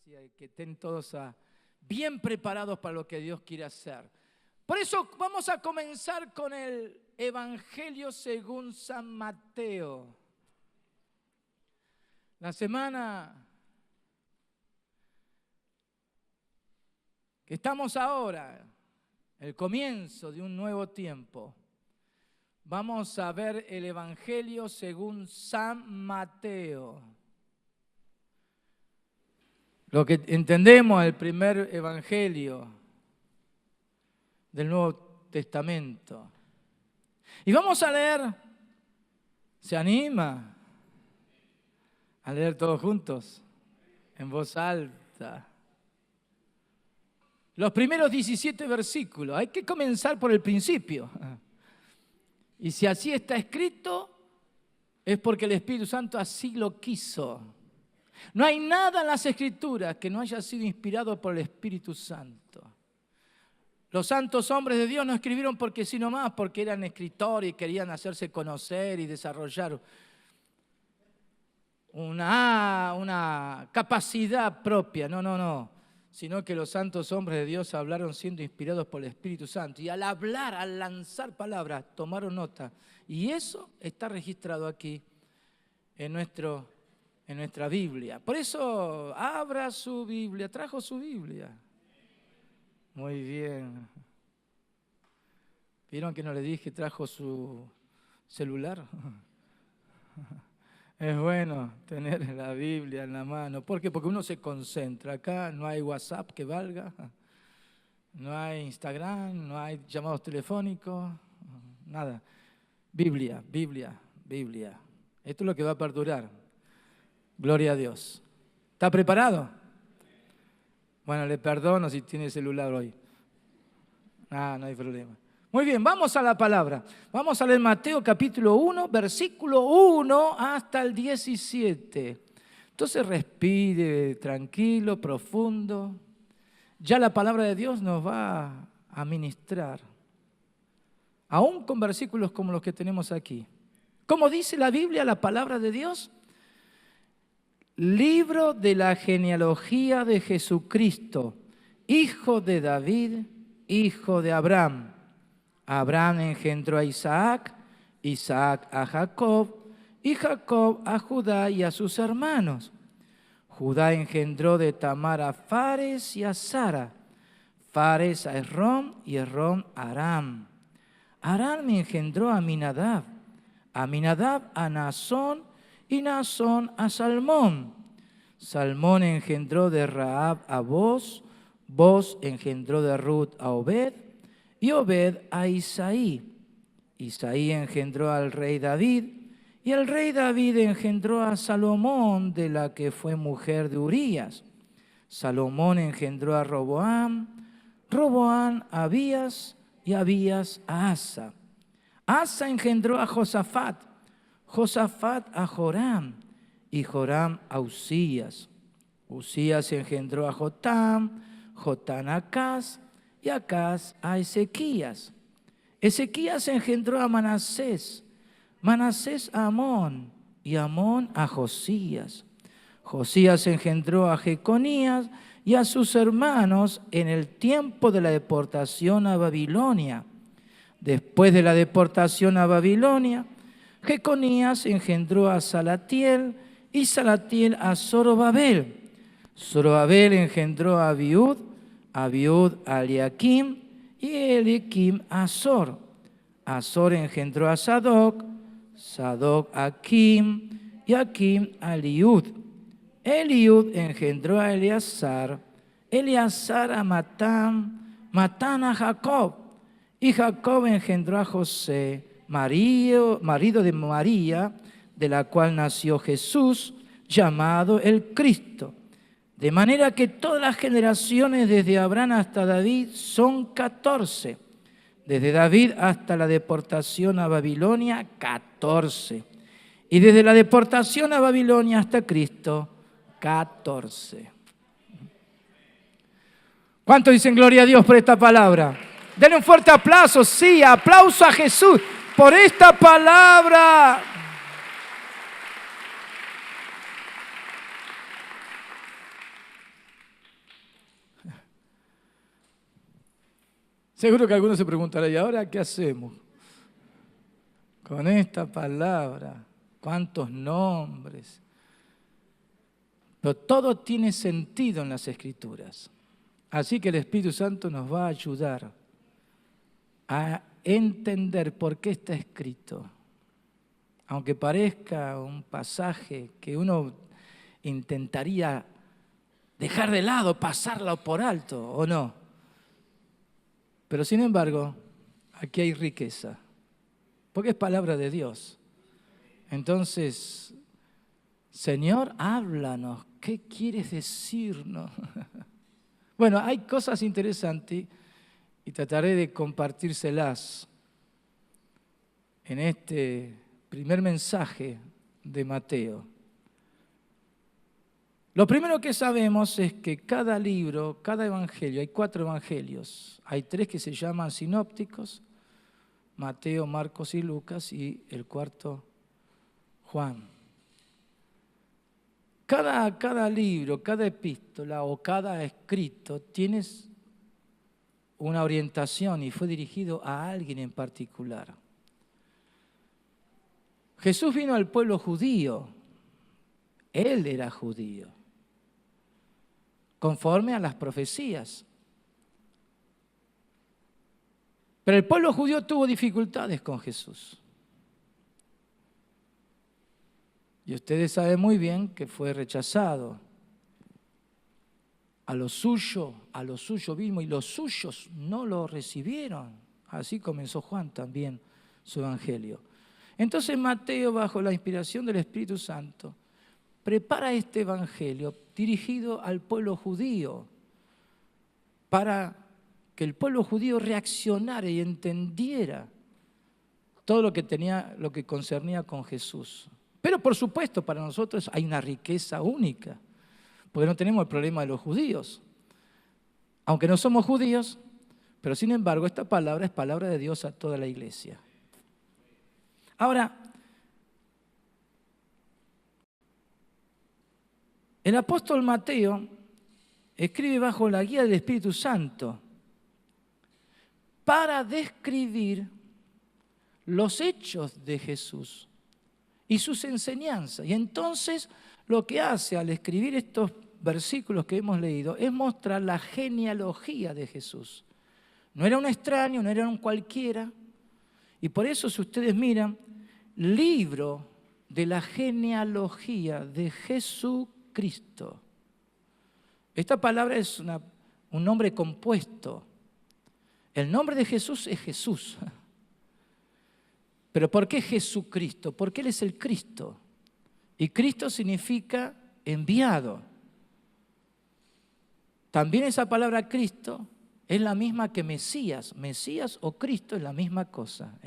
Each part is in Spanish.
y que estén todos bien preparados para lo que Dios quiere hacer. Por eso vamos a comenzar con el Evangelio según San Mateo. La semana que estamos ahora, el comienzo de un nuevo tiempo, vamos a ver el Evangelio según San Mateo. Lo que entendemos, el primer Evangelio del Nuevo Testamento. Y vamos a leer, ¿se anima a leer todos juntos? En voz alta. Los primeros 17 versículos. Hay que comenzar por el principio. Y si así está escrito, es porque el Espíritu Santo así lo quiso. No hay nada en las Escrituras que no haya sido inspirado por el Espíritu Santo. Los santos hombres de Dios no escribieron porque sí nomás, porque eran escritores y querían hacerse conocer y desarrollar una capacidad propia. No. Sino que los santos hombres de Dios hablaron siendo inspirados por el Espíritu Santo. Y al hablar, al lanzar palabras, tomaron nota. Y eso está registrado aquí en nuestra Biblia. Por eso, abra su Biblia. ¿Trajo su Biblia? Muy bien. ¿Vieron que no le dije trajo su celular? Es bueno tener la Biblia en la mano. ¿Por qué? Porque uno se concentra. Acá no hay WhatsApp que valga, no hay Instagram, no hay llamados telefónicos, nada. Biblia. Esto es lo que va a perdurar. Gloria a Dios. ¿Está preparado? Bueno, le perdono si tiene celular hoy. No hay problema. Muy bien, vamos a la palabra. Vamos a leer Mateo capítulo 1, versículo 1 hasta el 17. Entonces respire tranquilo, profundo. Ya la palabra de Dios nos va a ministrar. Aún con versículos como los que tenemos aquí. ¿Cómo dice la Biblia, la palabra de Dios? Libro de la genealogía de Jesucristo, hijo de David, hijo de Abraham. Abraham engendró a Isaac, Isaac a Jacob, y Jacob a Judá y a sus hermanos. Judá engendró de Tamar a Fares y a Zara, Fares a Esrom y Esrom a Aram. Aram engendró a Aminadab, Aminadab a Naasón y Naasón a Salmón. Salmón engendró de Rahab a Boz, Boz engendró de Ruth a Obed, y Obed a Isaí. Isaí engendró al rey David, y el rey David engendró a Salomón, de la que fue mujer de Urías. Salomón engendró a Roboam, Roboam a Abías, y Abías a Asa. Asa engendró a Josafat, Josafat a Joram, y Joram a Usías. Usías engendró a Jotam, Jotam a Acaz, y Acaz a Ezequías. Ezequías engendró a Manasés, Manasés a Amón, y Amón a Josías. Josías engendró a Jeconías y a sus hermanos en el tiempo de la deportación a Babilonia. Después de la deportación a Babilonia, Jeconías engendró a Salatiel y Salatiel a Zorobabel. Zorobabel engendró a Abiud, Abiud a Eliakim y Eliakim a Azor. Azor engendró a Sadoc, Sadoc a Akim y Akim a Eliud. Eliud engendró a Eleazar, Eleazar a Matán, Matán a Jacob. Y Jacob engendró a José, marido de María, de la cual nació Jesús, llamado el Cristo. De manera que todas las generaciones desde Abraham hasta David son 14. Desde David hasta la deportación a Babilonia, 14. Y desde la deportación a Babilonia hasta Cristo, 14. ¿Cuántos dicen gloria a Dios por esta palabra? Denle un fuerte aplauso, sí, aplauso a Jesús por esta palabra. Seguro que algunos se preguntarán, ¿y ahora qué hacemos con esta palabra? ¿Cuántos nombres? Pero todo tiene sentido en las Escrituras. Así que el Espíritu Santo nos va a ayudar a entender por qué está escrito. Aunque parezca un pasaje que uno intentaría dejar de lado, pasarlo por alto, ¿o no? Pero sin embargo, aquí hay riqueza, porque es palabra de Dios. Entonces, Señor, háblanos, ¿qué quieres decirnos? Bueno, hay cosas interesantes y trataré de compartírselas en este primer mensaje de Mateo. Lo primero que sabemos es que cada libro, cada evangelio, hay 4 evangelios, hay 3 que se llaman sinópticos, Mateo, Marcos y Lucas, y el 4, Juan. Cada libro, cada epístola o cada escrito tiene una orientación y fue dirigido a alguien en particular. Jesús vino al pueblo judío, Él era judío, conforme a las profecías. Pero el pueblo judío tuvo dificultades con Jesús. Y ustedes saben muy bien que fue rechazado. A lo suyo vino y los suyos no lo recibieron. Así comenzó Juan también su evangelio. Entonces Mateo, bajo la inspiración del Espíritu Santo, prepara este evangelio dirigido al pueblo judío para que el pueblo judío reaccionara y entendiera todo lo que concernía con Jesús. Pero por supuesto para nosotros hay una riqueza única, porque no tenemos el problema de los judíos. Aunque no somos judíos, pero sin embargo esta palabra es palabra de Dios a toda la iglesia. Ahora, el apóstol Mateo escribe bajo la guía del Espíritu Santo para describir los hechos de Jesús y sus enseñanzas. Y entonces lo que hace al escribir estos versículos que hemos leído es mostrar la genealogía de Jesús. No era un extraño, no era un cualquiera. Y por eso, si ustedes miran, libro de la genealogía de Jesucristo. Esta palabra es un nombre compuesto. El nombre de Jesús es Jesús. ¿Pero por qué Jesucristo? Porque Él es el Cristo. Y Cristo significa enviado. También esa palabra Cristo es la misma que Mesías. Mesías o Cristo es la misma cosa.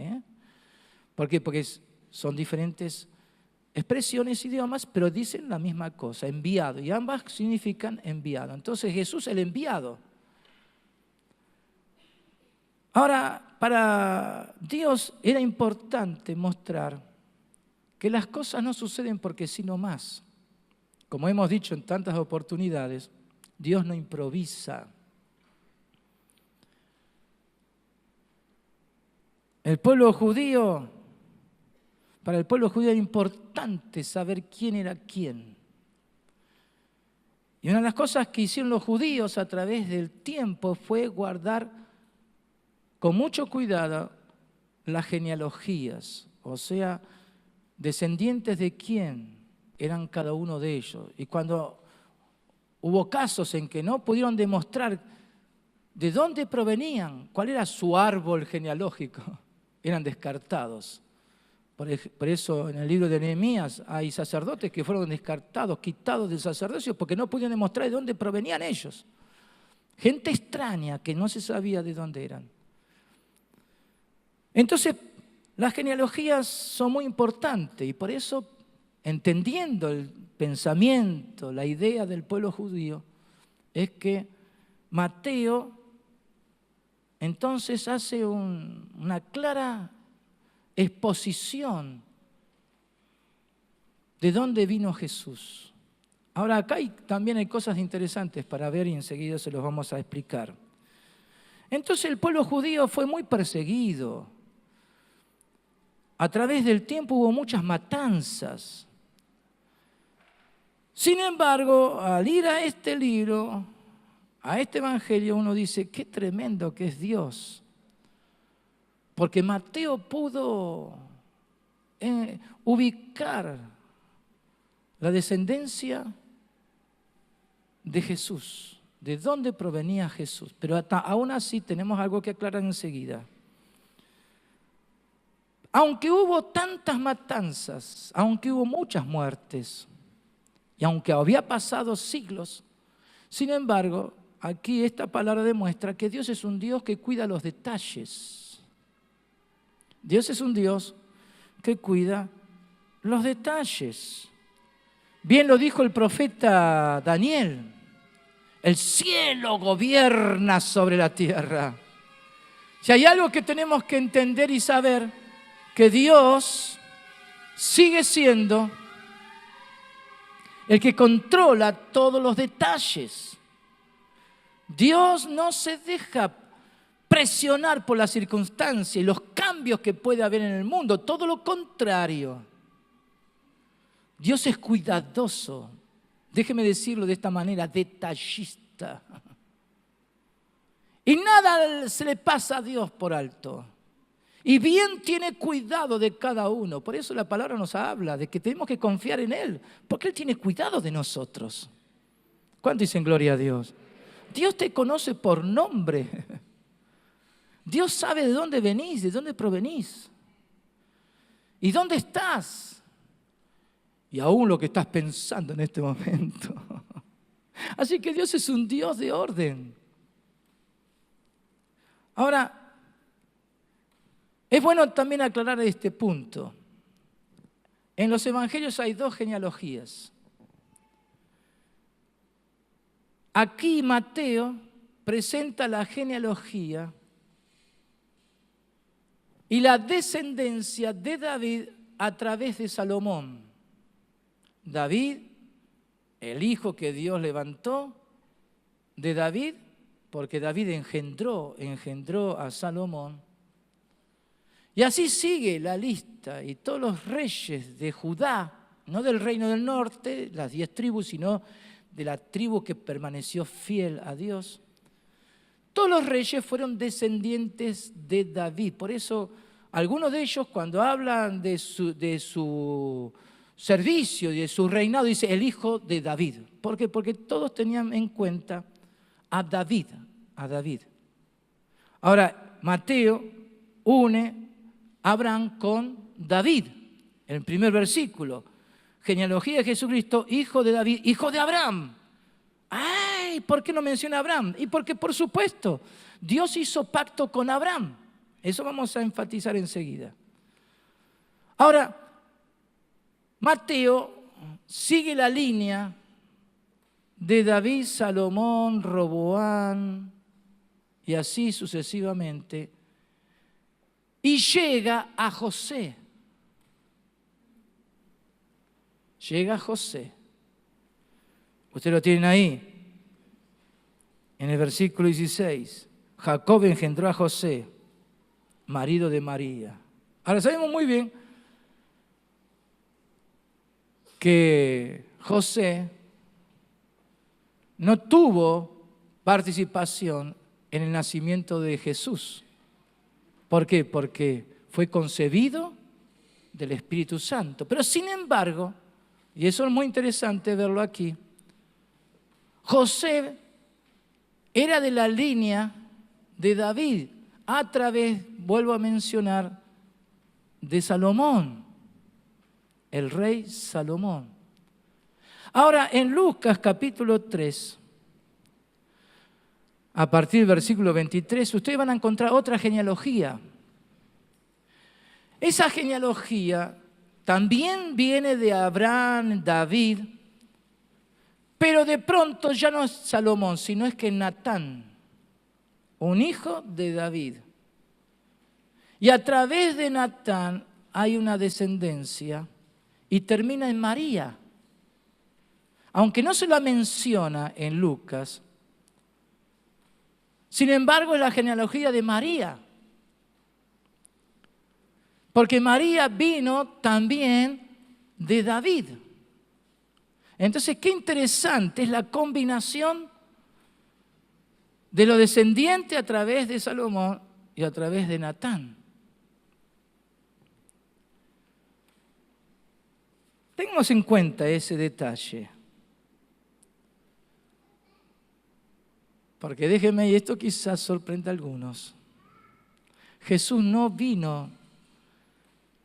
¿Por qué? Porque son diferentes expresiones, idiomas, pero dicen la misma cosa, enviado. Y ambas significan enviado. Entonces Jesús el enviado. Ahora, para Dios era importante mostrar que las cosas no suceden porque sí nomás. Como hemos dicho en tantas oportunidades, Dios no improvisa. Para el pueblo judío era importante saber quién era quién. Y una de las cosas que hicieron los judíos a través del tiempo fue guardar con mucho cuidado las genealogías, o sea, descendientes de quién eran cada uno de ellos. Y cuando hubo casos en que no pudieron demostrar de dónde provenían, cuál era su árbol genealógico, eran descartados. Por eso en el libro de Nehemías hay sacerdotes que fueron descartados, quitados del sacerdocio, porque no pudieron demostrar de dónde provenían ellos. Gente extraña que no se sabía de dónde eran. Entonces, las genealogías son muy importantes y por eso, entendiendo el pensamiento, la idea del pueblo judío, es que Mateo entonces hace una clara exposición de dónde vino Jesús. Ahora, acá también hay cosas interesantes para ver y enseguida se los vamos a explicar. Entonces el pueblo judío fue muy perseguido. A través del tiempo hubo muchas matanzas. Sin embargo, al ir a este libro, a este evangelio, uno dice, qué tremendo que es Dios. Porque Mateo pudo ubicar la descendencia de Jesús, de dónde provenía Jesús. Pero aún así tenemos algo que aclarar enseguida. Aunque hubo tantas matanzas, aunque hubo muchas muertes, y aunque había pasado siglos, sin embargo, aquí esta palabra demuestra que Dios es un Dios que cuida los detalles. Dios es un Dios que cuida los detalles. Bien lo dijo el profeta Daniel, el cielo gobierna sobre la tierra. Si hay algo que tenemos que entender y saber, que Dios sigue siendo el que controla todos los detalles. Dios no se deja presionar por las circunstancias y los cambios que puede haber en el mundo, todo lo contrario. Dios es cuidadoso, déjeme decirlo de esta manera, detallista. Y nada se le pasa a Dios por alto. Y bien tiene cuidado de cada uno. Por eso la palabra nos habla de que tenemos que confiar en Él, porque Él tiene cuidado de nosotros. ¿Cuánto dicen gloria a Dios? Dios te conoce por nombre. Dios sabe de dónde venís, de dónde provenís. ¿Y dónde estás? Y aún lo que estás pensando en este momento. Así que Dios es un Dios de orden. Ahora, es bueno también aclarar este punto. En los evangelios hay dos genealogías. Aquí Mateo presenta la genealogía y la descendencia de David a través de Salomón. David, el hijo que Dios levantó de David, porque David engendró a Salomón. Y así sigue la lista, y todos los reyes de Judá, no del reino del norte, las 10 tribus, sino de la tribu que permaneció fiel a Dios. Todos los reyes fueron descendientes de David. Por eso, algunos de ellos, cuando hablan de su servicio y de su reinado, dice el hijo de David. ¿Por qué? Porque todos tenían en cuenta a David. Ahora, Mateo une a Abraham con David. En el primer versículo, genealogía de Jesucristo, hijo de David, hijo de Abraham. ¡Ay! ¿Por qué no menciona a Abraham? Y porque, por supuesto, Dios hizo pacto con Abraham. Eso vamos a enfatizar enseguida. Ahora, Mateo sigue la línea de David, Salomón, Roboán y así sucesivamente, y llega a José. Llega a José. Ustedes lo tienen ahí, en el versículo 16. Jacob engendró a José, marido de María. Ahora sabemos muy bien que José no tuvo participación en el nacimiento de Jesús. ¿Por qué? Porque fue concebido del Espíritu Santo. Pero sin embargo, y eso es muy interesante verlo aquí, José era de la línea de David a través, vuelvo a mencionar, de Salomón, el rey Salomón. Ahora, en Lucas capítulo 3, a partir del versículo 23, ustedes van a encontrar otra genealogía. Esa genealogía también viene de Abraham, David, pero de pronto ya no es Salomón, sino es que Natán, un hijo de David. Y a través de Natán hay una descendencia y termina en María. Aunque no se la menciona en Lucas, Sin embargo, es la genealogía de María. Porque María vino también de David. Entonces, qué interesante es la combinación de los descendientes a través de Salomón y a través de Natán. Tengamos en cuenta ese detalle. Porque déjenme, y esto quizás sorprenda a algunos, Jesús no vino,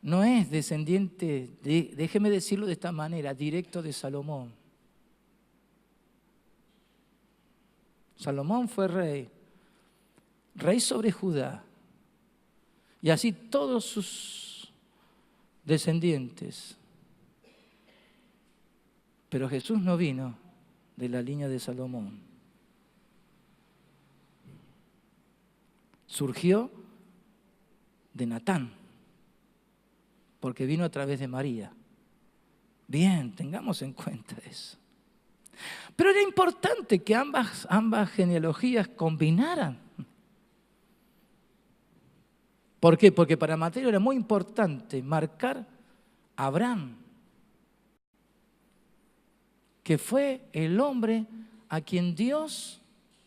no es descendiente, déjeme decirlo de esta manera, directo de Salomón. Salomón fue rey sobre Judá, y así todos sus descendientes. Pero Jesús no vino de la línea de Salomón. Surgió de Natán, porque vino a través de María. Bien, tengamos en cuenta eso. Pero era importante que ambas genealogías combinaran. ¿Por qué? Porque para Mateo era muy importante marcar a Abraham, que fue el hombre a quien Dios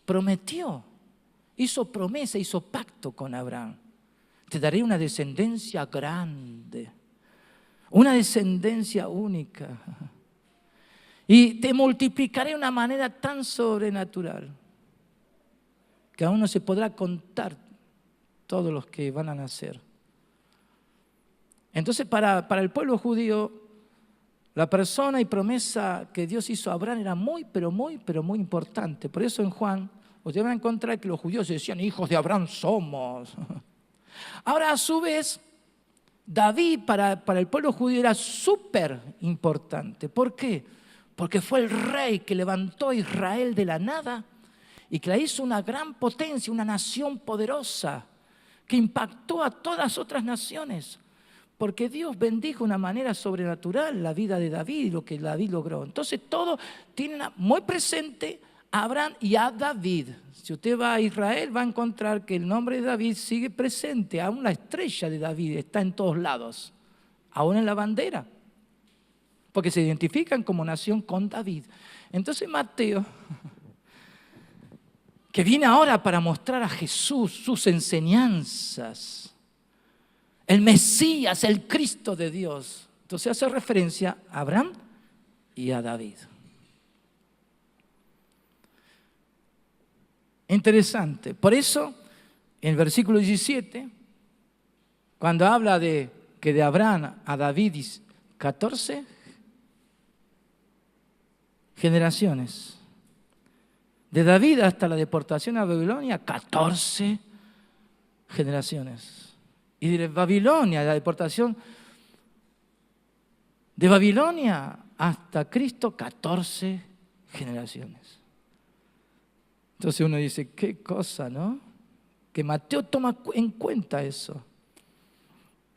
prometió, hizo promesa, hizo pacto con Abraham. Te daré una descendencia grande, una descendencia única, y te multiplicaré de una manera tan sobrenatural que aún no se podrá contar todos los que van a nacer. Entonces, para el pueblo judío, la persona y promesa que Dios hizo a Abraham era muy, pero muy importante. Por eso en Juan, ustedes van a encontrar que los judíos decían, hijos de Abraham somos. Ahora, a su vez, David para el pueblo judío era súper importante. ¿Por qué? Porque fue el rey que levantó a Israel de la nada y que la hizo una gran potencia, una nación poderosa, que impactó a todas las otras naciones. Porque Dios bendijo de una manera sobrenatural la vida de David y lo que David logró. Entonces todo tiene muy presente a Abraham y a David. Si usted va a Israel va a encontrar que el nombre de David sigue presente. Aún la estrella de David está en todos lados. Aún en la bandera. Porque se identifican como nación con David. Entonces Mateo, que viene ahora para mostrar a Jesús sus enseñanzas, el Mesías, el Cristo de Dios. Entonces hace referencia a Abraham y a David. Interesante. Por eso, en el versículo 17, cuando habla de que de Abraham a David 14 generaciones. De David hasta la deportación a Babilonia, 14 generaciones. Y de Babilonia, la deportación de Babilonia hasta Cristo, 14 generaciones. Entonces uno dice, qué cosa, ¿no? Que Mateo toma en cuenta eso.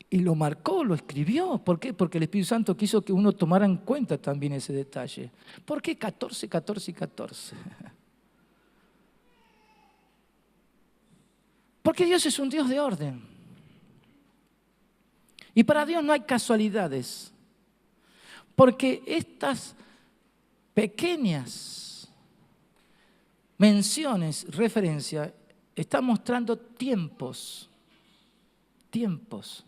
Y lo marcó, lo escribió. ¿Por qué? Porque el Espíritu Santo quiso que uno tomara en cuenta también ese detalle. ¿Por qué 14, 14 y 14? Porque Dios es un Dios de orden. Y para Dios no hay casualidades. Porque estas pequeñas menciones, referencias, están mostrando tiempos. Tiempos.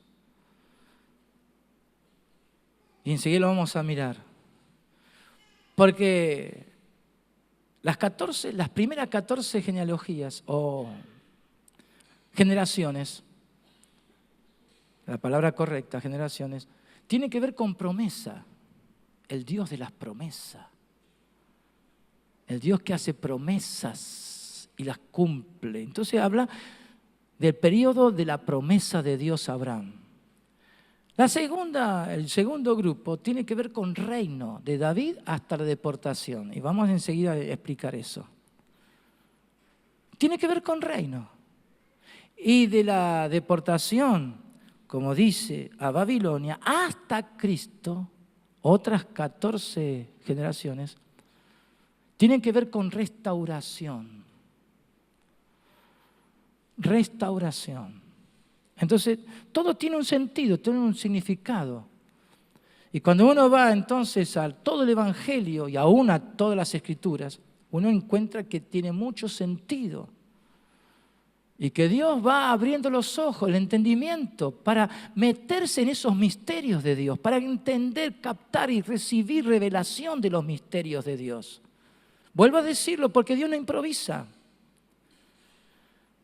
Y enseguida lo vamos a mirar. Porque las primeras 14 genealogías o generaciones, la palabra correcta, generaciones, tiene que ver con promesa. El Dios de las promesas. El Dios que hace promesas y las cumple. Entonces habla del periodo de la promesa de Dios a Abraham. El segundo grupo tiene que ver con reino, de David hasta la deportación. Y vamos enseguida a explicar eso. Tiene que ver con reino. Y de la deportación, como dice, a Babilonia, hasta Cristo, otras 14 generaciones, tienen que ver con restauración. restauración. Entonces, todo tiene un sentido, tiene un significado. Y cuando uno va entonces a todo el Evangelio y aún a todas las Escrituras, uno encuentra que tiene mucho sentido. Y que Dios va abriendo los ojos, el entendimiento, para meterse en esos misterios de Dios, para entender, captar y recibir revelación de los misterios de Dios. Vuelvo a decirlo porque Dios no improvisa.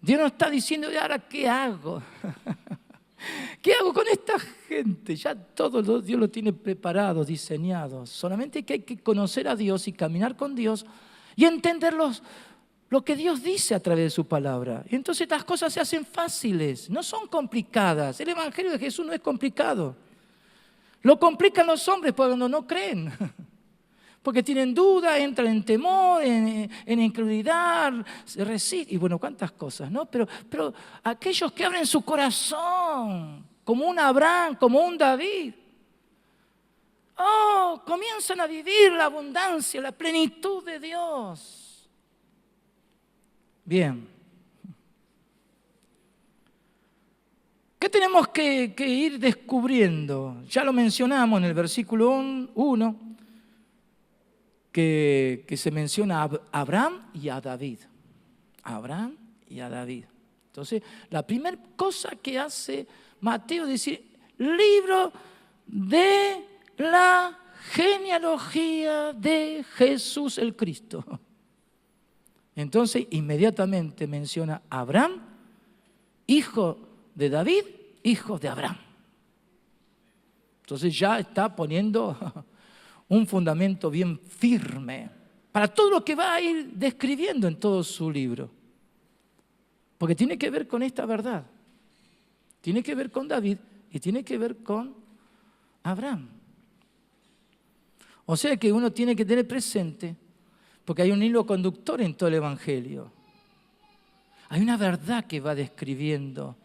Dios no está diciendo, ¿y ahora qué hago? ¿Qué hago con esta gente? Ya todo Dios lo tiene preparado, diseñado. Solamente que hay que conocer a Dios y caminar con Dios y entender lo que Dios dice a través de su palabra. Y entonces las cosas se hacen fáciles, no son complicadas. El Evangelio de Jesús no es complicado. Lo complican los hombres cuando no creen. Porque tienen duda, entran en temor, en incredulidad, se resisten. Y bueno, cuántas cosas, ¿no? Pero aquellos que abren su corazón, como un Abraham, como un David, comienzan a vivir la abundancia, la plenitud de Dios. Bien. ¿Qué tenemos que ir descubriendo? Ya lo mencionamos en el versículo 1. Que se menciona a Abraham y a David. Abraham y a David. Entonces, la primera cosa que hace Mateo es decir, libro de la genealogía de Jesús el Cristo. Entonces, inmediatamente menciona a Abraham, hijo de David, hijo de Abraham. Entonces ya está poniendo un fundamento bien firme para todo lo que va a ir describiendo en todo su libro. Porque tiene que ver con esta verdad. Tiene que ver con David y tiene que ver con Abraham. O sea que uno tiene que tener presente, porque hay un hilo conductor en todo el Evangelio. Hay una verdad que va describiendo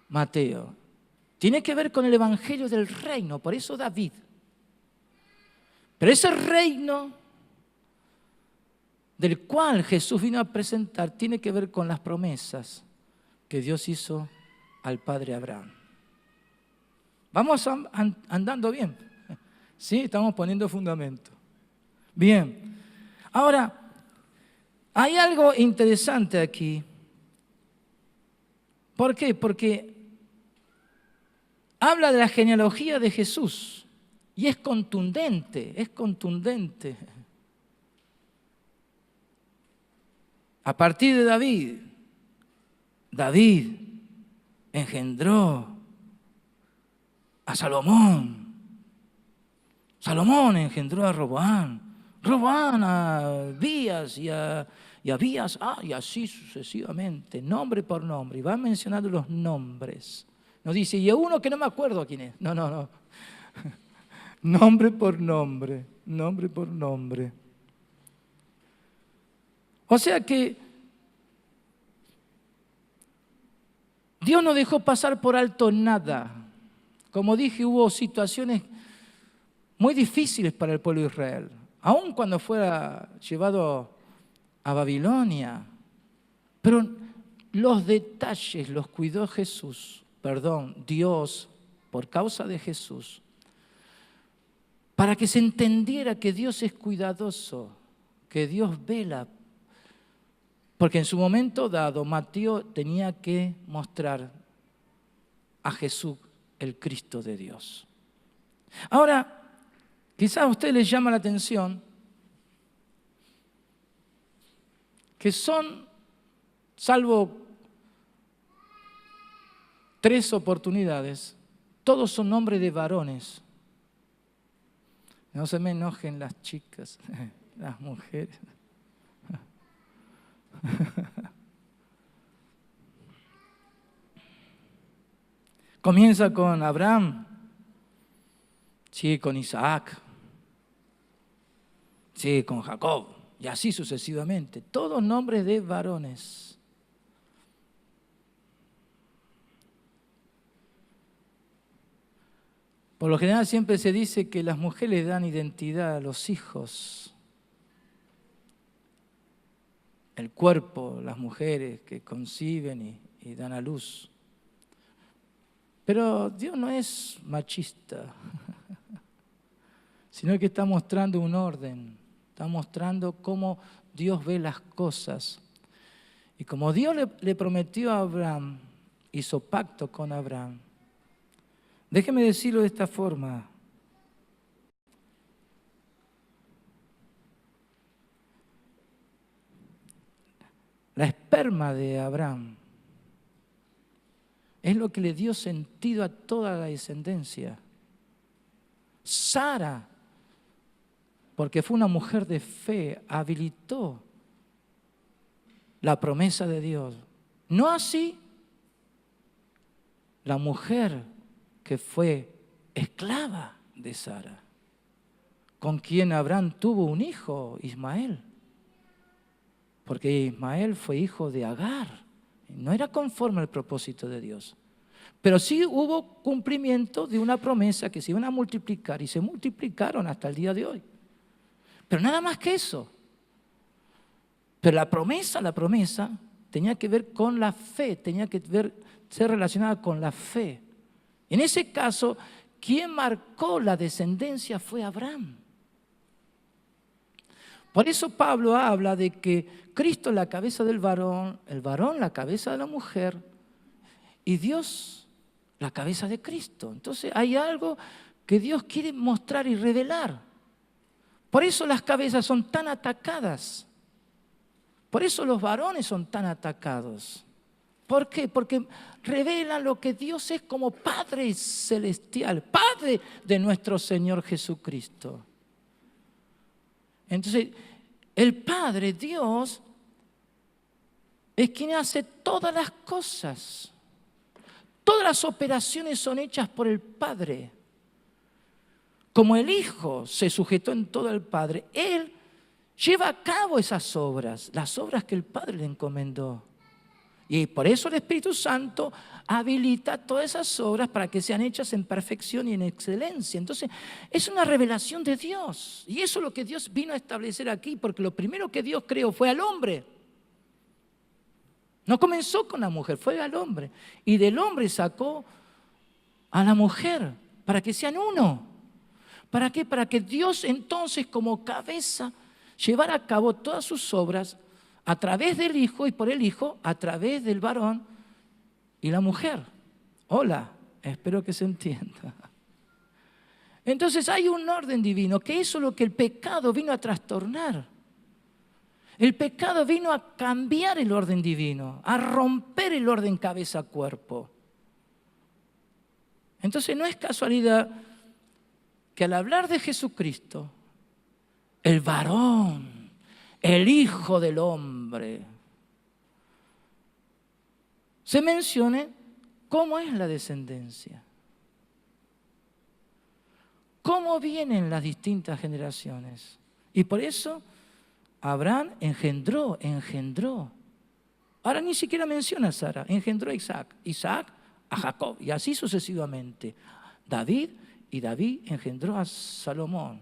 Mateo. Tiene que ver con el Evangelio del reino, por eso David. Pero ese reino del cual Jesús vino a presentar tiene que ver con las promesas que Dios hizo al padre Abraham. Vamos andando bien. Sí, estamos poniendo fundamento. Bien. Ahora, hay algo interesante aquí. ¿Por qué? Porque habla de la genealogía de Jesús. Y es contundente, es contundente. A partir de David, David engendró a Salomón. Salomón engendró a Roboam. Roboam a Abías y a Abías, y así sucesivamente, nombre por nombre. Y va mencionando los nombres. Nos dice, y uno que no me acuerdo quién es. No. Nombre por nombre, nombre por nombre. O sea que Dios no dejó pasar por alto nada. Como dije, hubo situaciones muy difíciles para el pueblo de Israel. Aun cuando fuera llevado a Babilonia. Pero los detalles los cuidó Dios, por causa de Jesús. Para que se entendiera que Dios es cuidadoso, que Dios vela. Porque en su momento dado, Mateo tenía que mostrar a Jesús, el Cristo de Dios. Ahora, quizás a usted les llama la atención que son, salvo 3 oportunidades, todos son nombres de varones. No se me enojen las chicas, las mujeres. Comienza con Abraham, sí, con Isaac, sí, con Jacob, y así sucesivamente. Todos nombres de varones. Por lo general siempre se dice que las mujeres dan identidad a los hijos. el cuerpo, las mujeres que conciben y dan a luz. Pero Dios no es machista, sino que está mostrando un orden, está mostrando cómo Dios ve las cosas. Y como Dios le prometió a Abraham, hizo pacto con Abraham. Déjeme decirlo de esta forma. La esperma de Abraham es lo que le dio sentido a toda la descendencia. Sara, porque fue una mujer de fe, habilitó la promesa de Dios. No así la mujer que fue esclava de Sara, con quien Abraham tuvo un hijo, Ismael. Porque Ismael fue hijo de Agar. No era conforme al propósito de Dios. Pero sí hubo cumplimiento de una promesa que se iban a multiplicar y se multiplicaron hasta el día de hoy. Pero nada más que eso. Pero la promesa tenía que ver con la fe, tenía que ser relacionada con la fe. En ese caso, quien marcó la descendencia fue Abraham. Por eso Pablo habla de que Cristo es la cabeza del varón, el varón la cabeza de la mujer y Dios la cabeza de Cristo. Entonces hay algo que Dios quiere mostrar y revelar. Por eso las cabezas son tan atacadas. Por eso los varones son tan atacados. ¿Por qué? Porque revelan lo que Dios es como Padre celestial, Padre de nuestro Señor Jesucristo. Entonces, el Padre, Dios, es quien hace todas las cosas. Todas las operaciones son hechas por el Padre. Como el Hijo se sujetó en todo al Padre, Él lleva a cabo esas obras, las obras que el Padre le encomendó. Y por eso el Espíritu Santo habilita todas esas obras para que sean hechas en perfección y en excelencia. Entonces, es una revelación de Dios. Y eso es lo que Dios vino a establecer aquí, porque lo primero que Dios creó fue al hombre. No comenzó con la mujer, fue al hombre. Y del hombre sacó a la mujer para que sean uno. ¿Para qué? Para que Dios entonces como cabeza llevara a cabo todas sus obras a través del Hijo y por el Hijo, a través del varón y la mujer. Hola, espero que se entienda. Entonces hay un orden divino, que eso es lo que el pecado vino a trastornar. El pecado vino a cambiar el orden divino, a romper el orden cabeza-cuerpo. Entonces no es casualidad que al hablar de Jesucristo, el varón, el Hijo del Hombre, se mencione cómo es la descendencia, cómo vienen las distintas generaciones. Y por eso Abraham engendró. Ahora ni siquiera menciona a Sara, engendró a Isaac, Isaac a Jacob, y así sucesivamente. David engendró a Salomón.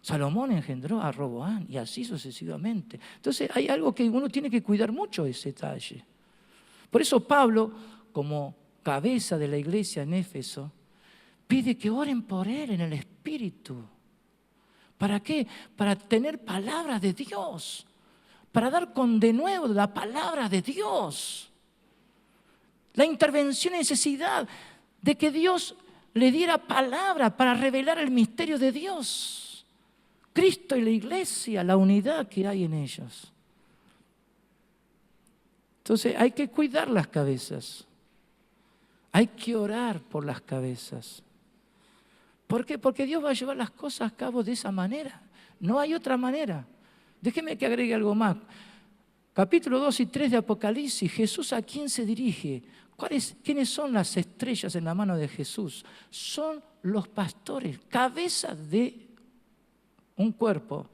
Salomón engendró a Roboán y así sucesivamente. Entonces hay algo que uno tiene que cuidar mucho, ese detalle. Por eso Pablo, como cabeza de la iglesia en Éfeso, pide que oren por él en el Espíritu. ¿Para qué? Para tener palabras de Dios, para dar con denuedo la palabra de Dios. La intervención y necesidad de que Dios le diera palabra para revelar el misterio de Dios. Cristo y la iglesia, la unidad que hay en ellos. Entonces hay que cuidar las cabezas. Hay que orar por las cabezas. ¿Por qué? Porque Dios va a llevar las cosas a cabo de esa manera. No hay otra manera. Déjeme que agregue algo más. Capítulo 2 y 3 de Apocalipsis, Jesús ¿a quién se dirige? ¿Quiénes son las estrellas en la mano de Jesús? Son los pastores, cabezas de un cuerpo.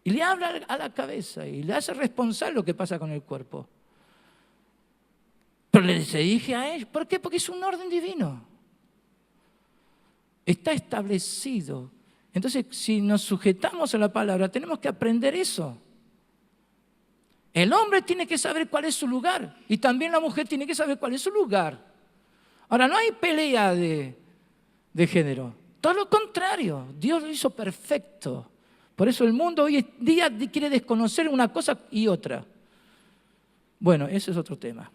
Y le habla a la cabeza y le hace responsable lo que pasa con el cuerpo. Pero le dirige a él. ¿Por qué? Porque es un orden divino. Está establecido. Entonces, si nos sujetamos a la palabra, tenemos que aprender eso. El hombre tiene que saber cuál es su lugar y también la mujer tiene que saber cuál es su lugar. Ahora, no hay pelea de género. Todo lo contrario, Dios lo hizo perfecto. Por eso el mundo hoy en día quiere desconocer una cosa y otra. Bueno, ese es otro tema.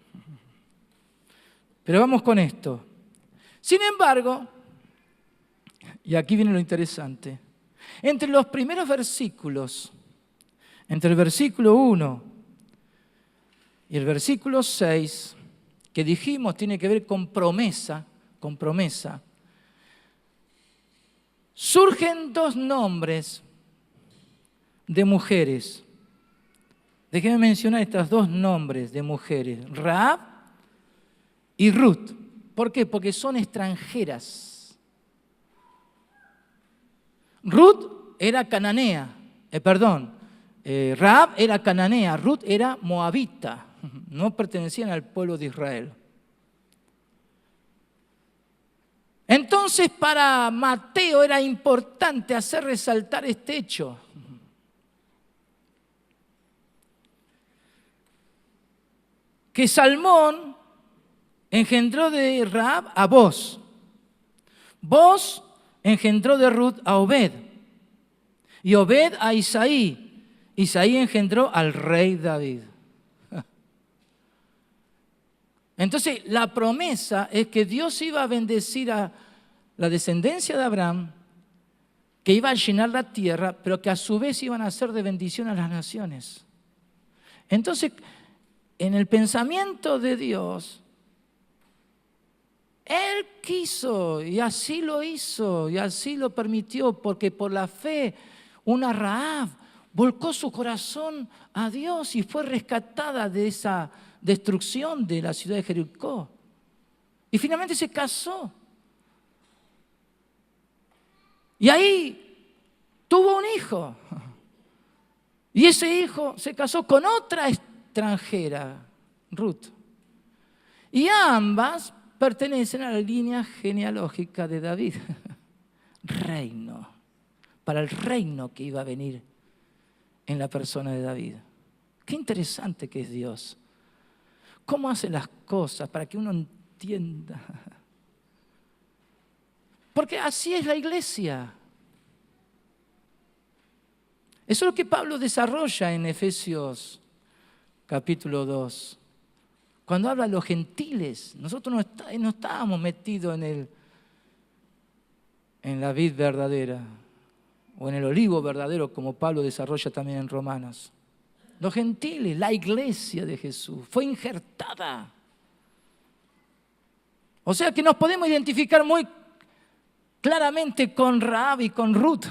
Pero vamos con esto. Sin embargo, y aquí viene lo interesante, entre los primeros versículos, entre el versículo 1 y el versículo 6, que dijimos tiene que ver con promesa, surgen dos nombres de mujeres. Déjenme mencionar estos dos nombres de mujeres, Rahab y Ruth. ¿Por qué? Porque son extranjeras. Ruth era cananea, Rahab era cananea, Ruth era moabita, no pertenecían al pueblo de Israel. Entonces para Mateo era importante hacer resaltar este hecho. Que Salmón engendró de Rahab a Boz. Boz engendró de Ruth a Obed. Y Obed a Isaí. Isaí engendró al rey David. Entonces, la promesa es que Dios iba a bendecir a la descendencia de Abraham, que iba a llenar la tierra, pero que a su vez iban a ser de bendición a las naciones. Entonces, en el pensamiento de Dios, Él quiso y así lo hizo y así lo permitió, porque por la fe una Rahab volcó su corazón a Dios y fue rescatada de esa destrucción de la ciudad de Jericó. Y finalmente se casó. Y ahí tuvo un hijo. Y ese hijo se casó con otra extranjera, Ruth. Y ambas pertenecen a la línea genealógica de David. Reino. Para el reino que iba a venir en la persona de David. Qué interesante que es Dios. ¿Cómo hace las cosas para que uno entienda? Porque así es la iglesia. Eso es lo que Pablo desarrolla en Efesios capítulo 2. Cuando habla de los gentiles, nosotros no estábamos metidos en la vid verdadera o en el olivo verdadero, como Pablo desarrolla también en Romanos. Los gentiles, la iglesia de Jesús, fue injertada. O sea que nos podemos identificar muy claramente con Rahab y con Ruth.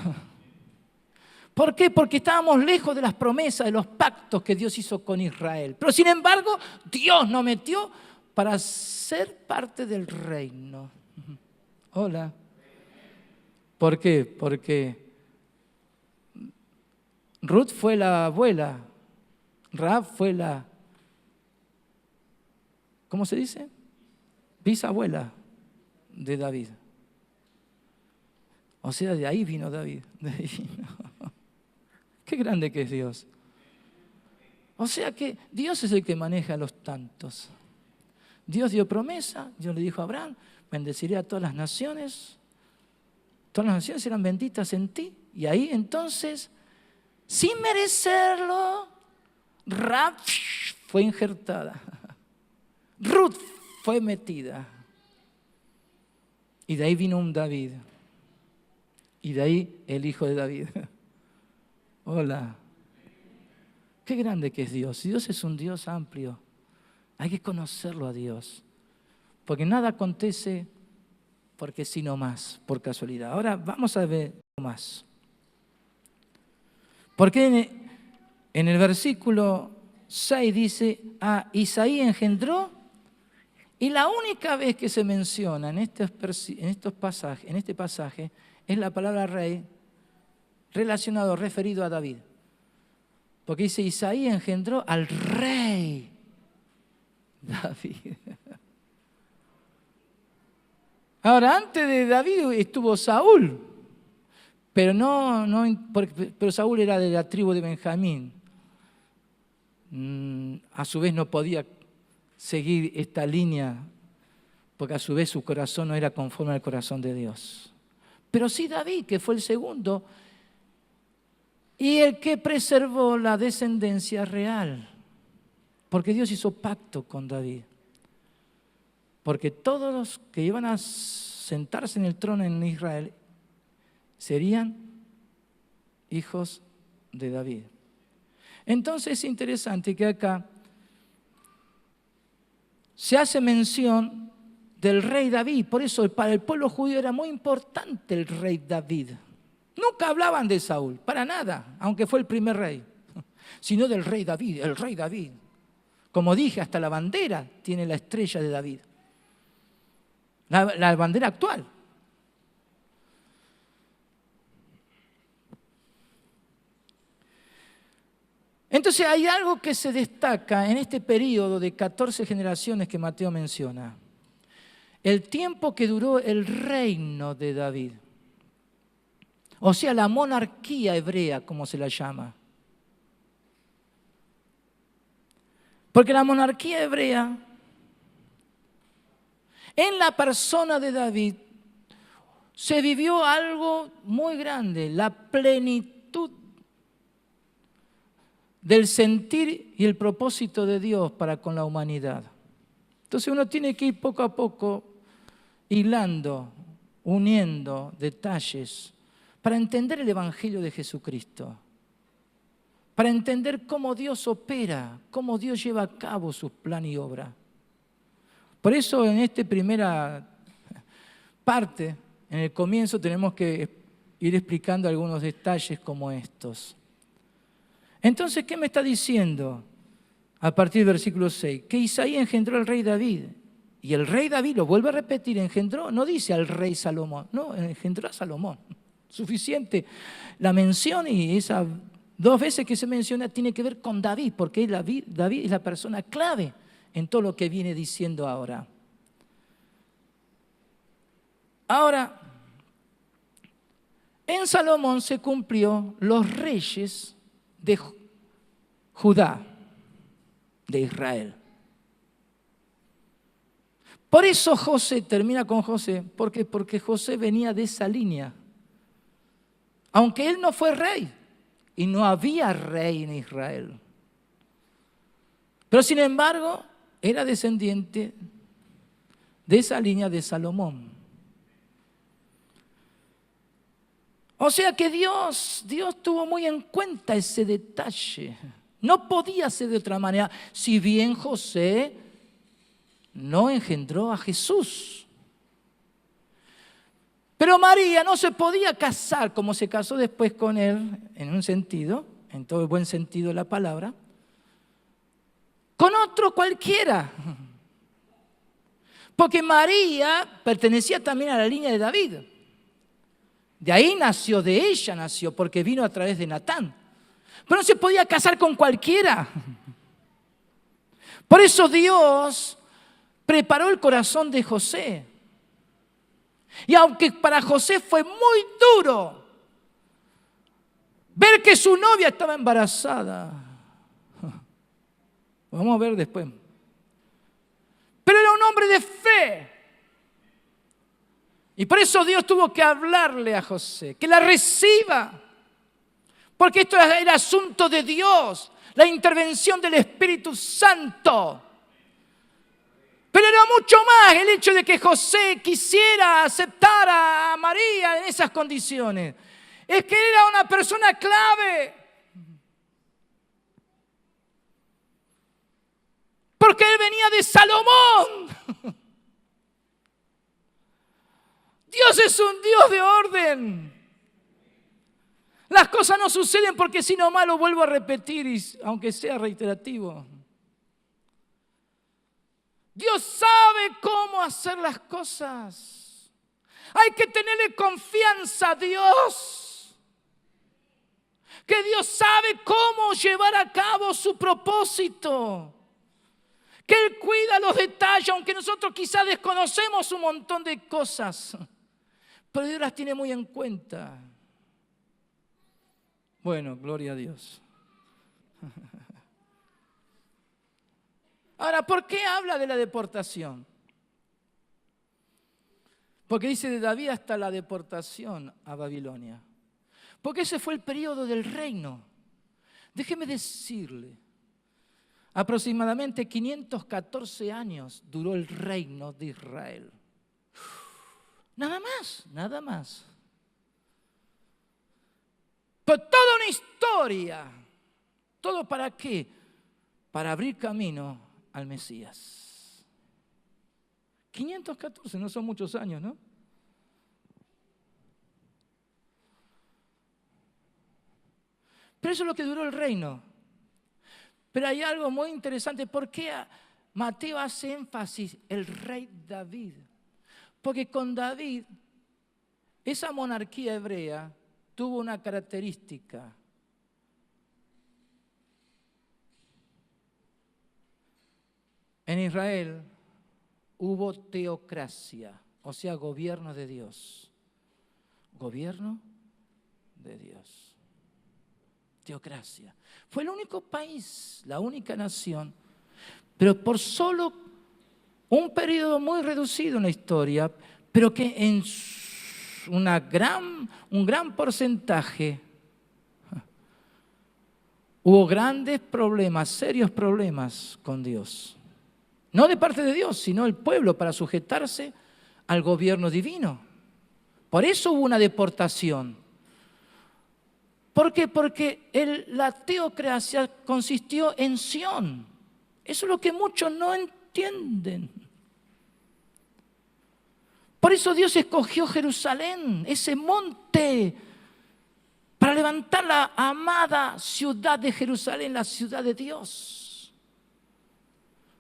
¿Por qué? Porque estábamos lejos de las promesas, de los pactos que Dios hizo con Israel. Pero sin embargo, Dios nos metió para ser parte del reino. Hola. ¿Por qué? Porque Ruth fue la abuela. Rahab fue la, ¿cómo se dice? Bisabuela de David. O sea, de ahí vino David. De ahí vino. Qué grande que es Dios. O sea que Dios es el que maneja a los tantos. Dios dio promesa, Dios le dijo a Abraham, bendeciré a todas las naciones serán benditas en ti. Y ahí entonces, sin merecerlo, Rahab fue injertada. Ruth fue metida. Y de ahí vino un David. Y de ahí el hijo de David. Hola. Qué grande que es Dios. Dios es un Dios amplio. Hay que conocerlo a Dios. Porque nada acontece porque sí nomás, por casualidad. Ahora vamos a ver más. Porque en el versículo 6 dice, Isaí engendró, y la única vez que se menciona en este pasaje es la palabra rey referido a David. Porque dice, Isaí engendró al rey David. Ahora, antes de David estuvo Saúl, pero Saúl era de la tribu de Benjamín. a su vez no podía seguir esta línea, porque a su vez su corazón no era conforme al corazón de Dios. Pero sí David, que fue el segundo, y el que preservó la descendencia real, porque Dios hizo pacto con David. Porque todos los que iban a sentarse en el trono en Israel serían hijos de David. Entonces es interesante que acá se hace mención del rey David. Por eso para el pueblo judío era muy importante el rey David. Nunca hablaban de Saúl, para nada, aunque fue el primer rey, sino del rey David, el rey David. Como dije, hasta la bandera tiene la estrella de David. La bandera actual. Entonces hay algo que se destaca en este periodo de 14 generaciones que Mateo menciona. El tiempo que duró el reino de David. O sea, la monarquía hebrea, como se la llama. Porque la monarquía hebrea, en la persona de David, se vivió algo muy grande, la plenitud del sentir y el propósito de Dios para con la humanidad. Entonces uno tiene que ir poco a poco hilando, uniendo detalles para entender el Evangelio de Jesucristo, para entender cómo Dios opera, cómo Dios lleva a cabo sus planes y obras. Por eso en esta primera parte, en el comienzo, tenemos que ir explicando algunos detalles como estos. Entonces, ¿qué me está diciendo a partir del versículo 6? Que Isaías engendró al rey David. Y el rey David, lo vuelve a repetir, engendró, no dice al rey Salomón, no, engendró a Salomón. Suficiente la mención, y esas 2 veces que se menciona tiene que ver con David, porque David es la persona clave en todo lo que viene diciendo ahora. Ahora, en Salomón se cumplió los reyes de Judá, de Israel. Por eso José, termina con José, porque José venía de esa línea. Aunque él no fue rey, y no había rey en Israel. Pero sin embargo, era descendiente de esa línea de Salomón. O sea que Dios tuvo muy en cuenta ese detalle. No podía ser de otra manera, si bien José no engendró a Jesús. Pero María no se podía casar como se casó después con él, en un sentido, en todo el buen sentido de la palabra, con otro cualquiera. Porque María pertenecía también a la línea de David. De ahí nació, de ella nació, porque vino a través de Natán. Pero no se podía casar con cualquiera. Por eso Dios preparó el corazón de José. Y aunque para José fue muy duro ver que su novia estaba embarazada, vamos a ver después. Pero era un hombre de fe. Y por eso Dios tuvo que hablarle a José, que la reciba. Porque esto era el asunto de Dios, la intervención del Espíritu Santo. Pero era mucho más el hecho de que José quisiera aceptar a María en esas condiciones. Es que era una persona clave. Porque él venía de Salomón. Dios es un Dios de orden. Las cosas no suceden porque si no más lo vuelvo a repetir, aunque sea reiterativo. Dios sabe cómo hacer las cosas. Hay que tenerle confianza a Dios. Que Dios sabe cómo llevar a cabo su propósito. Que Él cuida los detalles, aunque nosotros quizás desconocemos un montón de cosas. Pero Dios las tiene muy en cuenta. Bueno, gloria a Dios. Ahora, ¿por qué habla de la deportación? Porque dice de David hasta la deportación a Babilonia. Porque ese fue el periodo del reino. Déjeme decirle, aproximadamente 514 años duró el reino de Israel. Nada más, nada más. Pero toda una historia. ¿Todo para qué? Para abrir camino al Mesías. 514, no son muchos años, ¿no? Pero eso es lo que duró el reino. Pero hay algo muy interesante. ¿Por qué Mateo hace énfasis el rey David? Porque con David, esa monarquía hebrea tuvo una característica. En Israel hubo teocracia, o sea, gobierno de Dios. Gobierno de Dios. Teocracia. Fue el único país, la única nación, pero por solo un periodo muy reducido en la historia, pero que en un gran porcentaje hubo grandes problemas, serios problemas con Dios. No de parte de Dios, sino el pueblo para sujetarse al gobierno divino. Por eso hubo una deportación. ¿Por qué? Porque la teocracia consistió en Sión. Eso es lo que muchos no entienden. Por eso Dios escogió Jerusalén, ese monte, para levantar la amada ciudad de Jerusalén, la ciudad de Dios.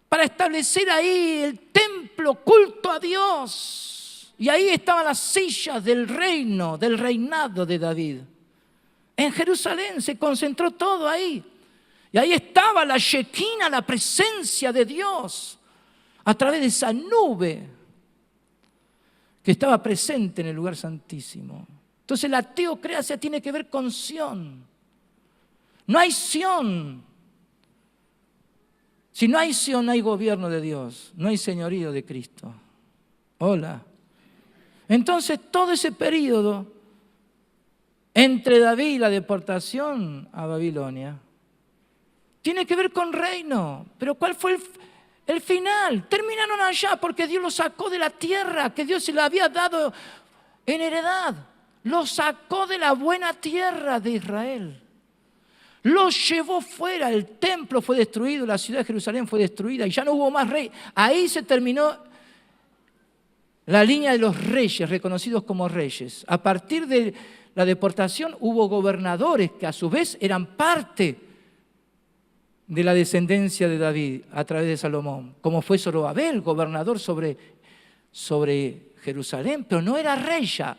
Para establecer ahí el templo, culto a Dios. Y ahí estaban las sillas del reino, del reinado de David. En Jerusalén se concentró todo ahí. Y ahí estaba la Shekinah, la presencia de Dios, a través de esa nube que estaba presente en el lugar santísimo. Entonces la teocracia tiene que ver con Sión. No hay Sión. Si no hay Sión, no hay gobierno de Dios, no hay señorío de Cristo. Hola. Entonces todo ese periodo entre David y la deportación a Babilonia tiene que ver con reino. Pero ¿cuál fue el final? Terminaron allá porque Dios los sacó de la tierra que Dios se le había dado en heredad. Los sacó de la buena tierra de Israel. Los llevó fuera, el templo fue destruido, la ciudad de Jerusalén fue destruida y ya no hubo más rey. Ahí se terminó la línea de los reyes, reconocidos como reyes. A partir de la deportación hubo gobernadores que a su vez eran parte de la descendencia de David a través de Salomón, como fue Zorobabel, gobernador sobre Jerusalén, pero no era rey ya.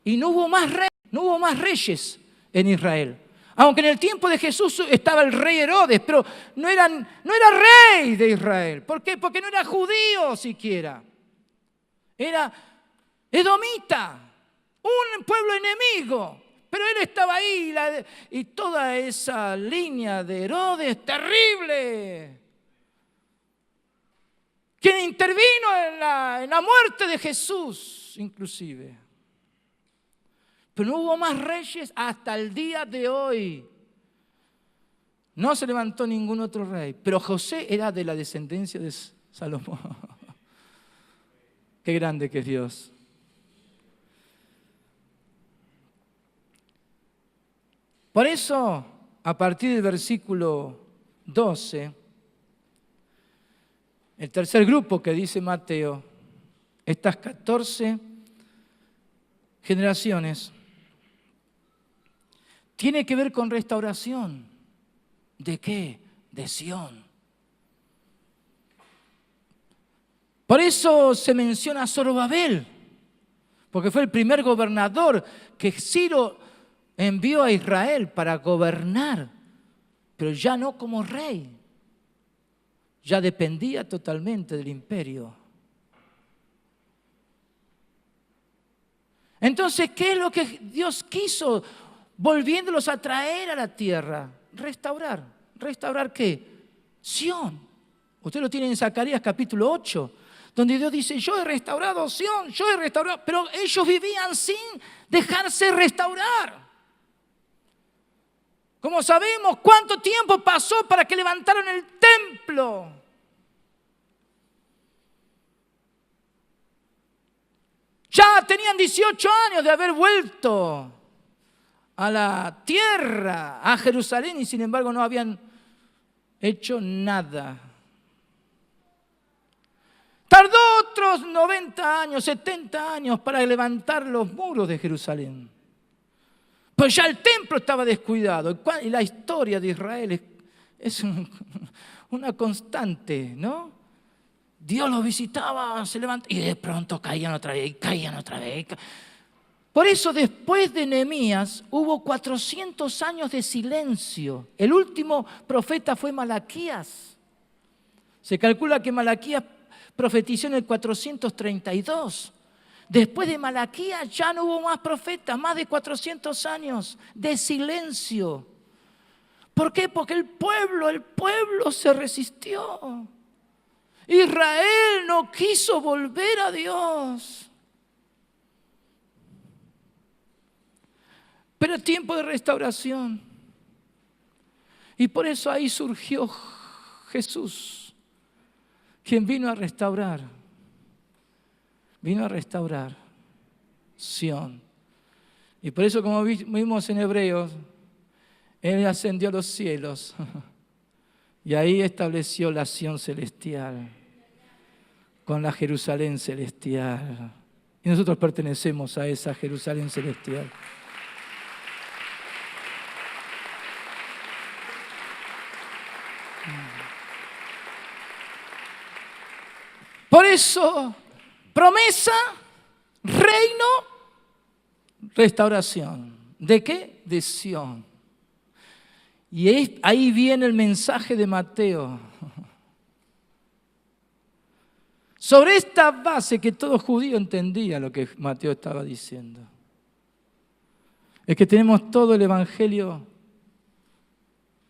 Y no hubo más reyes en Israel. Aunque en el tiempo de Jesús estaba el rey Herodes, pero no era rey de Israel. ¿Por qué? Porque no era judío siquiera. Era edomita, un pueblo enemigo. Pero él estaba ahí y toda esa línea de Herodes terrible, quien intervino en la muerte de Jesús inclusive. Pero no hubo más reyes hasta el día de hoy. No se levantó ningún otro rey. Pero José era de la descendencia de Salomón. Qué grande que es Dios. Por eso, a partir del versículo 12, el tercer grupo que dice Mateo, estas 14 generaciones, tiene que ver con restauración. ¿De qué? De Sión. Por eso se menciona a Zorobabel, porque fue el primer gobernador que Ciro envió a Israel para gobernar, pero ya no como rey. Ya dependía totalmente del imperio. Entonces, ¿qué es lo que Dios quiso? Volviéndolos a traer a la tierra. Restaurar. ¿Restaurar qué? Sión. Usted lo tiene en Zacarías capítulo 8, donde Dios dice, yo he restaurado Sión, yo he restaurado, pero ellos vivían sin dejarse restaurar. Como sabemos, ¿cuánto tiempo pasó para que levantaron el templo? Ya tenían 18 años de haber vuelto a la tierra, a Jerusalén, y sin embargo no habían hecho nada. Tardó otros 90 años, 70 años para levantar los muros de Jerusalén. Pues ya el templo estaba descuidado. Y la historia de Israel es una constante, ¿no? Dios los visitaba, se levantaba y de pronto caían otra vez, y caían otra vez. Por eso después de Nehemías hubo 400 años de silencio. El último profeta fue Malaquías. Se calcula que Malaquías profetizó en el 432. Después de Malaquías ya no hubo más profetas, más de 400 años de silencio. ¿Por qué? Porque el pueblo se resistió. Israel no quiso volver a Dios. Pero es tiempo de restauración. Y por eso ahí surgió Jesús, quien vino a restaurar. Vino a restaurar Sión. Y por eso, como vimos en Hebreos, Él ascendió a los cielos. Y ahí estableció la Sión celestial, con la Jerusalén celestial. Y nosotros pertenecemos a esa Jerusalén celestial. Por eso, promesa, reino, restauración. ¿De qué? De Sión. Y ahí viene el mensaje de Mateo. Sobre esta base que todo judío entendía lo que Mateo estaba diciendo. Es que tenemos todo el evangelio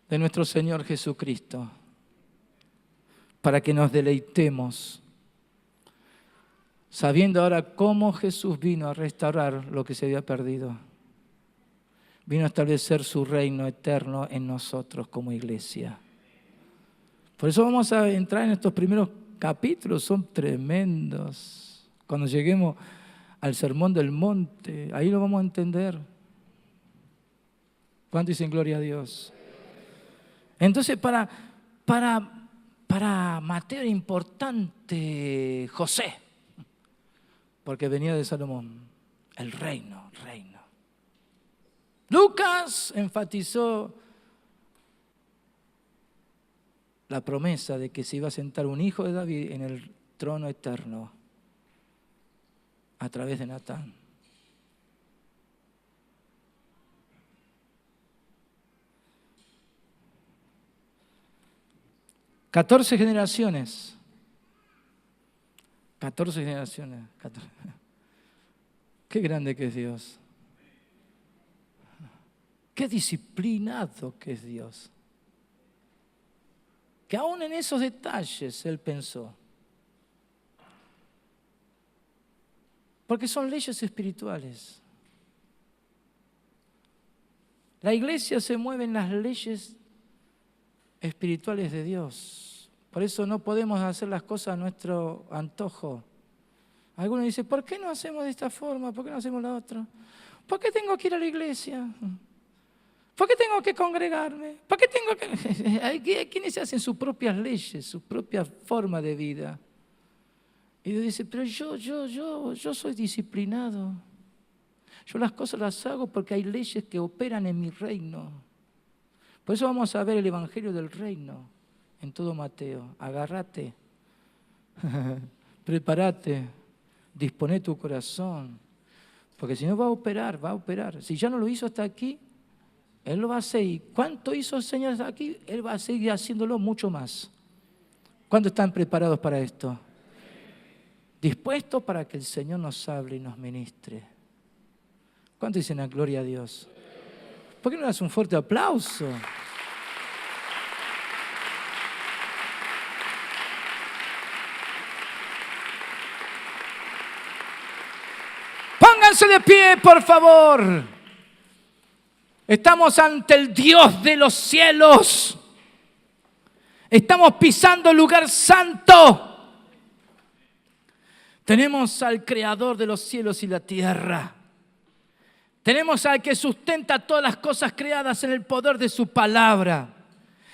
de nuestro Señor Jesucristo para que nos deleitemos, sabiendo ahora cómo Jesús vino a restaurar lo que se había perdido. Vino a establecer su reino eterno en nosotros como iglesia. Por eso vamos a entrar en estos primeros capítulos, son tremendos. Cuando lleguemos al Sermón del Monte, ahí lo vamos a entender. ¿Cuánto dicen gloria a Dios? Entonces para Mateo era importante José, porque venía de Salomón, el reino. Lucas enfatizó la promesa de que se iba a sentar un hijo de David en el trono eterno a través de Natán. Catorce generaciones. 14 generaciones. Qué grande que es Dios. Qué disciplinado que es Dios. Que aún en esos detalles Él pensó. Porque son leyes espirituales. La iglesia se mueve en las leyes espirituales de Dios. Por eso no podemos hacer las cosas a nuestro antojo. Algunos dicen, ¿por qué no hacemos de esta forma? ¿Por qué no hacemos la otra? ¿Por qué tengo que ir a la iglesia? ¿Por qué tengo que congregarme? ¿Por qué tengo que...? Hay quienes hacen sus propias leyes, su propia forma de vida. Y Dios dice, pero yo soy disciplinado. Yo las cosas las hago porque hay leyes que operan en mi reino. Por eso vamos a ver el Evangelio del Reino en todo Mateo. Agárrate, prepárate, disponé tu corazón. Porque si no va a operar. Si ya no lo hizo hasta aquí, Él lo va a hacer. ¿Y cuánto hizo el Señor hasta aquí? Él va a seguir haciéndolo mucho más. ¿Cuántos están preparados para esto? Dispuestos para que el Señor nos hable y nos ministre. ¿Cuántos dicen la gloria a Dios? ¿Por qué no le das un fuerte aplauso? Pónganse de pie, por favor. Estamos ante el Dios de los cielos. Estamos pisando el lugar santo. Tenemos al Creador de los cielos y la tierra. Tenemos al que sustenta todas las cosas creadas en el poder de su palabra.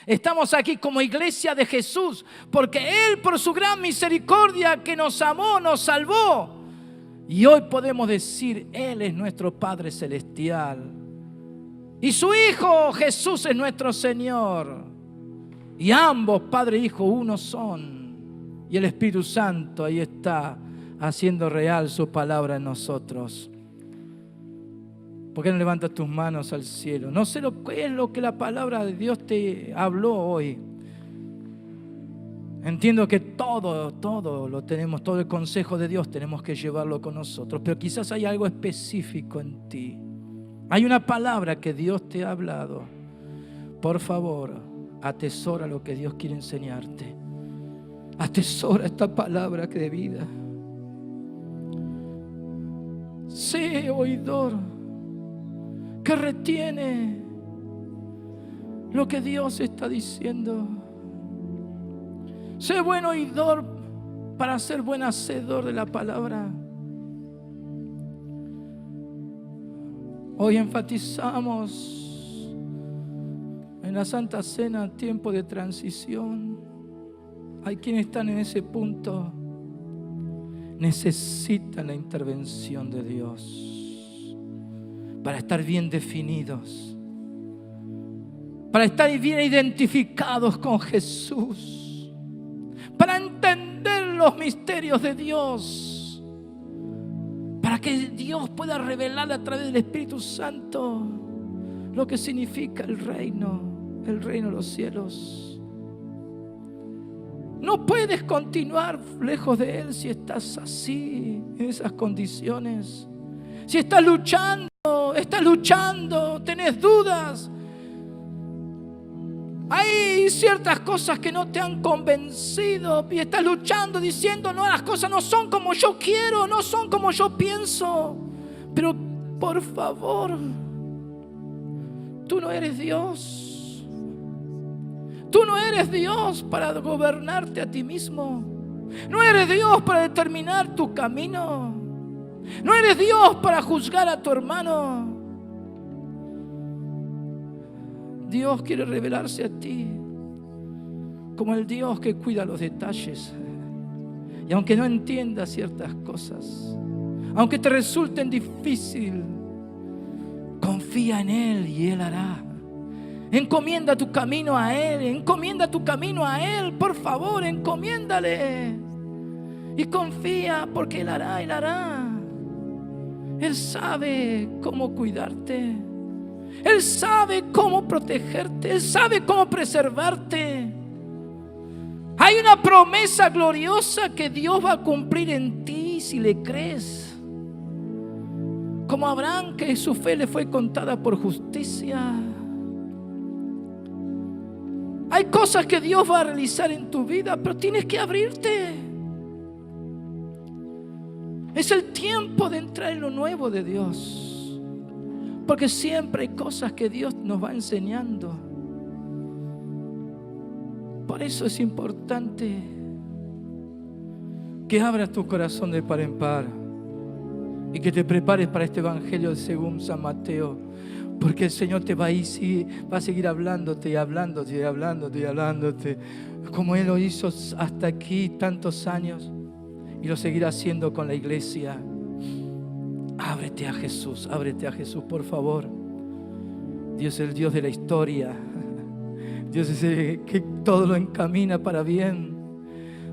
Estamos aquí como iglesia de Jesús porque Él, por su gran misericordia que nos amó, nos salvó. Y hoy podemos decir, Él es nuestro Padre Celestial. Y su Hijo Jesús es nuestro Señor. Y ambos, Padre e Hijo, uno son. Y el Espíritu Santo ahí está, haciendo real su palabra en nosotros. ¿Por qué no levantas tus manos al cielo? No sé qué es lo que la palabra de Dios te habló hoy. Entiendo que todo lo tenemos, todo el consejo de Dios tenemos que llevarlo con nosotros. Pero quizás hay algo específico en ti. Hay una palabra que Dios te ha hablado. Por favor, atesora lo que Dios quiere enseñarte. Atesora esta palabra de vida. Sé oidor que retiene lo que Dios está diciendo. Sé buen oidor para ser buen hacedor de la palabra. Hoy enfatizamos en la Santa Cena tiempo de transición. Hay quienes están en ese punto. Necesitan la intervención de Dios para estar bien definidos, para estar bien identificados con Jesús, para entender los misterios de Dios, para que Dios pueda revelar a través del Espíritu Santo lo que significa el reino de los cielos. No puedes continuar lejos de Él si estás así, en esas condiciones. Si estás luchando, tenés dudas. Hay ciertas cosas que no te han convencido y estás luchando diciendo, no, las cosas no son como yo quiero, no son como yo pienso. Pero por favor, tú no eres Dios. Tú no eres Dios para gobernarte a ti mismo. No eres Dios para determinar tu camino. No eres Dios para juzgar a tu hermano. Dios quiere revelarse a ti como el Dios que cuida los detalles. Y aunque no entiendas ciertas cosas, aunque te resulten difíciles, confía en Él y Él hará. Encomienda tu camino a Él, encomienda tu camino a Él, por favor, encomiéndale. Y confía porque Él hará, Él hará. Él sabe cómo cuidarte. Él sabe cómo protegerte. Él sabe cómo preservarte. Hay una promesa gloriosa que Dios va a cumplir en ti si le crees. Como Abraham, que su fe le fue contada por justicia. Hay cosas que Dios va a realizar en tu vida, pero tienes que abrirte. Es el tiempo de entrar en lo nuevo de Dios. Porque siempre hay cosas que Dios nos va enseñando. Por eso es importante que abras tu corazón de par en par y que te prepares para este evangelio según San Mateo. Porque el Señor te va a seguir hablándote y hablándote y hablándote y hablándote, como Él lo hizo hasta aquí tantos años y lo seguirá haciendo con la iglesia. Ábrete a Jesús, por favor. Dios es el Dios de la historia. Dios es el que todo lo encamina para bien.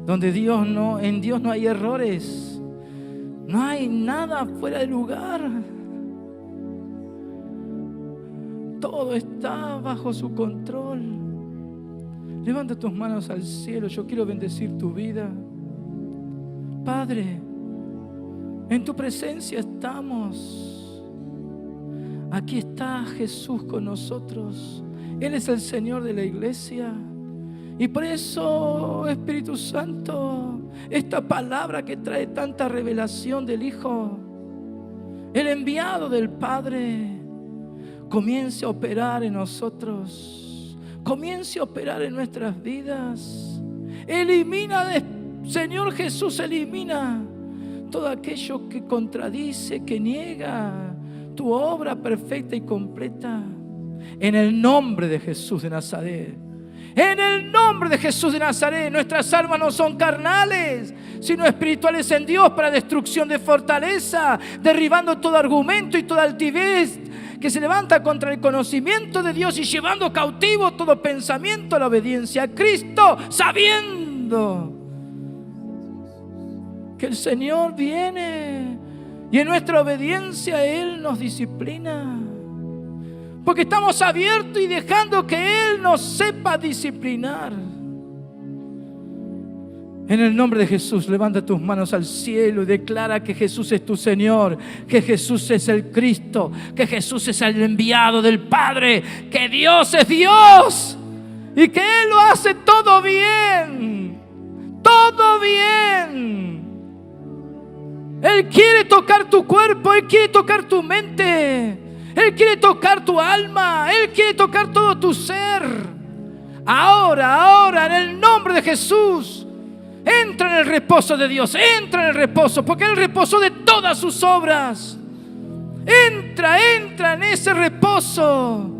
Donde en Dios no hay errores, no hay nada fuera de lugar. Todo está bajo su control. Levanta tus manos al cielo. Yo quiero bendecir tu vida. Padre, en tu presencia estamos. Aquí está Jesús con nosotros. Él es el Señor de la iglesia. Y por eso, Espíritu Santo, esta palabra que trae tanta revelación del Hijo, el enviado del Padre, comience a operar en nosotros, comience a operar en nuestras vidas. Elimina, Señor Jesús, elimina todo aquello que contradice, que niega tu obra perfecta y completa. En el nombre de Jesús de Nazaret. En el nombre de Jesús de Nazaret. Nuestras almas no son carnales, sino espirituales en Dios, para destrucción de fortaleza, derribando todo argumento y toda altivez que se levanta contra el conocimiento de Dios, y llevando cautivo todo pensamiento a la obediencia a Cristo, sabiendo que el Señor viene y en nuestra obediencia Él nos disciplina. Porque estamos abiertos y dejando que Él nos sepa disciplinar. En el nombre de Jesús, levanta tus manos al cielo y declara que Jesús es tu Señor, que Jesús es el Cristo, que Jesús es el enviado del Padre, que Dios es Dios y que Él lo hace todo bien, todo bien. Él quiere tocar tu cuerpo, Él quiere tocar tu mente, Él quiere tocar tu alma, Él quiere tocar todo tu ser. Ahora, en el nombre de Jesús, entra en el reposo de Dios, entra en el reposo, porque Él es el reposo de todas sus obras. Entra en ese reposo,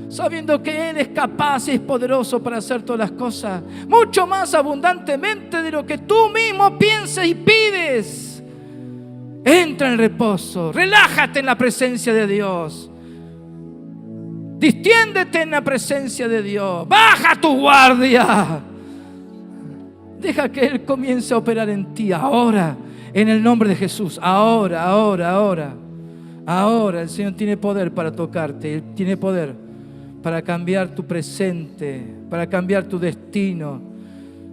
sabiendo que Él es capaz y es poderoso para hacer todas las cosas, mucho más abundantemente de lo que tú mismo piensas y pides. Entra en el reposo, relájate en la presencia de Dios, distiéndete en la presencia de Dios, baja tu guardia, deja que Él comience a operar en ti ahora, en el nombre de Jesús. Ahora el Señor tiene poder para tocarte, Él tiene poder para cambiar tu presente, para cambiar tu destino.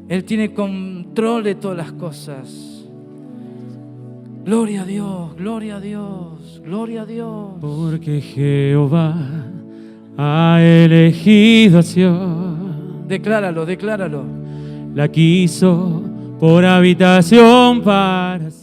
Él tiene control de todas las cosas. Gloria a Dios, gloria a Dios, gloria a Dios. Porque Jehová ha elegido a Sión. Decláralo. La quiso por habitación para sí.